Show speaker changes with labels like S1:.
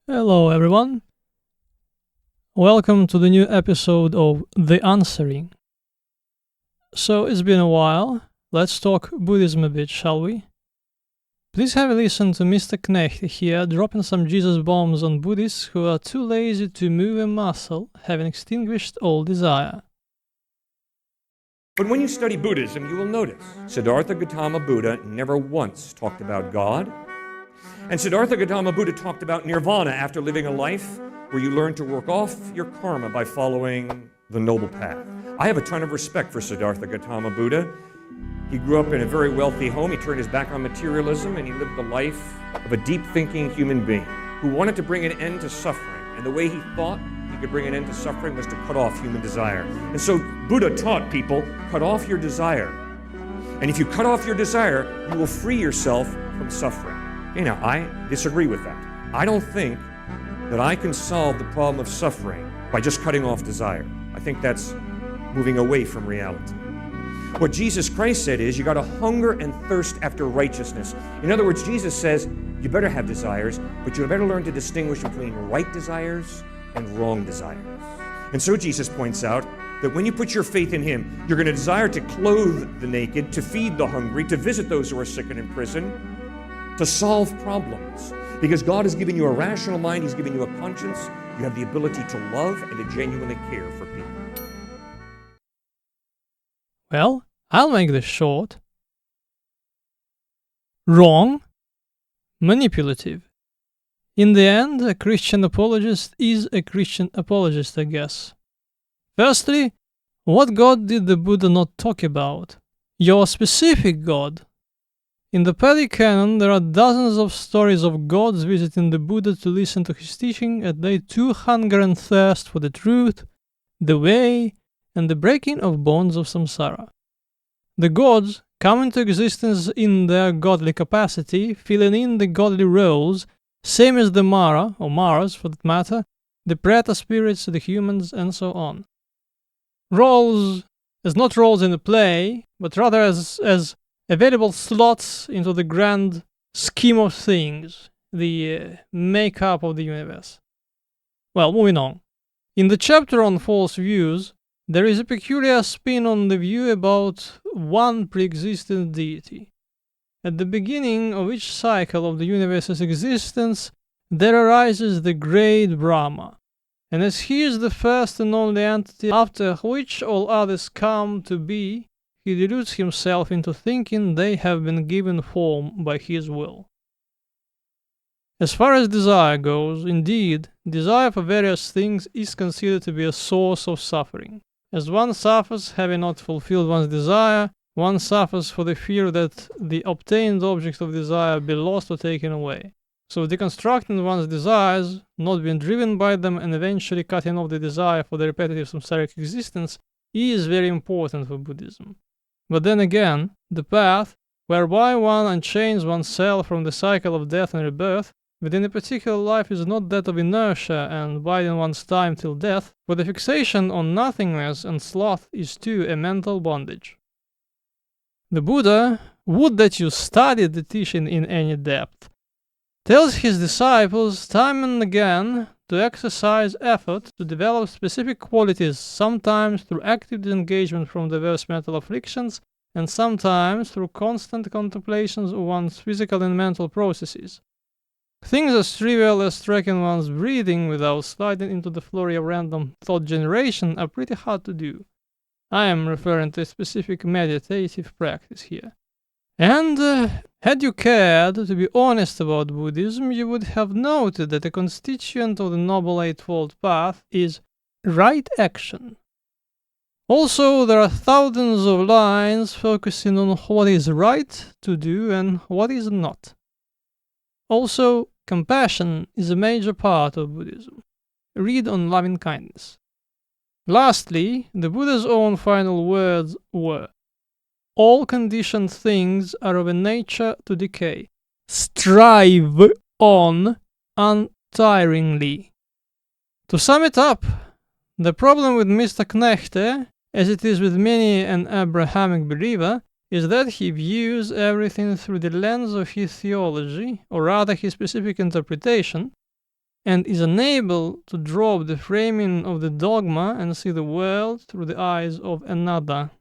S1: Hello, everyone. Welcome to the new episode of The Answering. So, it's been a while. Let's talk Buddhism a bit, shall we? Please have a listen to Mr. Knechte here, dropping some Jesus bombs on Buddhists who are too lazy to move a muscle, having extinguished all desire.
S2: But when you study Buddhism, you will notice Siddhartha Gautama Buddha never once talked about God. And Siddhartha Gautama Buddha talked about nirvana after living a life where you learn to work off your karma by following the noble path. I have a ton of respect for Siddhartha Gautama Buddha. He grew up in a very wealthy home. He turned his back on materialism, and he lived the life of a deep-thinking human being who wanted to bring an end to suffering. And the way he thought he could bring an end to suffering was to cut off human desire. And so Buddha taught people, cut off your desire. And if you cut off your desire, you will free yourself from suffering. I disagree with that. I don't think that I can solve the problem of suffering by just cutting off desire. I think that's moving away from reality. What Jesus Christ said is, you got to hunger and thirst after righteousness. In other words, Jesus says, you better have desires, but you better learn to distinguish between right desires and wrong desires. And so Jesus points out that when you put your faith in Him, you're going to desire to clothe the naked, to feed the hungry, to visit those who are sick and in prison, to solve problems. Because God has given you a rational mind, He's given you a conscience, you have the ability to love and to genuinely care for people.
S1: Well, I'll make this short. Wrong. Manipulative. In the end, a Christian apologist is a Christian apologist, I guess. Firstly, what God did the Buddha not talk about? Your specific God. In the Pali Canon, there are dozens of stories of gods visiting the Buddha to listen to his teaching as they too hunger and thirst for the truth, the way, and the breaking of bonds of samsara. The gods come into existence in their godly capacity, filling in the godly roles, same as the Mara, or Maras for that matter, the Preta spirits, the humans, and so on. Roles as not roles in a play, but rather as available slots into the grand scheme of things, the makeup of the universe. Well, moving on. In the chapter on false views, there is a peculiar spin on the view about one pre-existent deity. At the beginning of each cycle of the universe's existence, there arises the great Brahma, and as he is the first and only entity after which all others come to be, he deludes himself into thinking they have been given form by his will. As far as desire goes, indeed, desire for various things is considered to be a source of suffering. As one suffers having not fulfilled one's desire, one suffers for the fear that the obtained object of desire be lost or taken away. So deconstructing one's desires, not being driven by them, and eventually cutting off the desire for the repetitive samsaric existence is very important for Buddhism. But then again, the path, whereby one unchains oneself from the cycle of death and rebirth, within a particular life is not that of inertia and biding one's time till death, for the fixation on nothingness and sloth is too a mental bondage. The Buddha, would that you studied the teaching in any depth, tells his disciples time and again to exercise effort to develop specific qualities, sometimes through active disengagement from diverse mental afflictions, and sometimes through constant contemplations of one's physical and mental processes. Things as trivial as tracking one's breathing without sliding into the flurry of random thought generation are pretty hard to do. I am referring to a specific meditative practice here. And had you cared to be honest about Buddhism, you would have noted that a constituent of the Noble Eightfold Path is right action. Also, there are thousands of lines focusing on what is right to do and what is not. Also, compassion is a major part of Buddhism. Read on loving kindness. Lastly, the Buddha's own final words were, all conditioned things are of a nature to decay. Strive on untiringly. To sum it up, the problem with Mr. Knechte, as it is with many an Abrahamic believer, is that he views everything through the lens of his theology, or rather his specific interpretation, and is unable to drop the framing of the dogma and see the world through the eyes of another.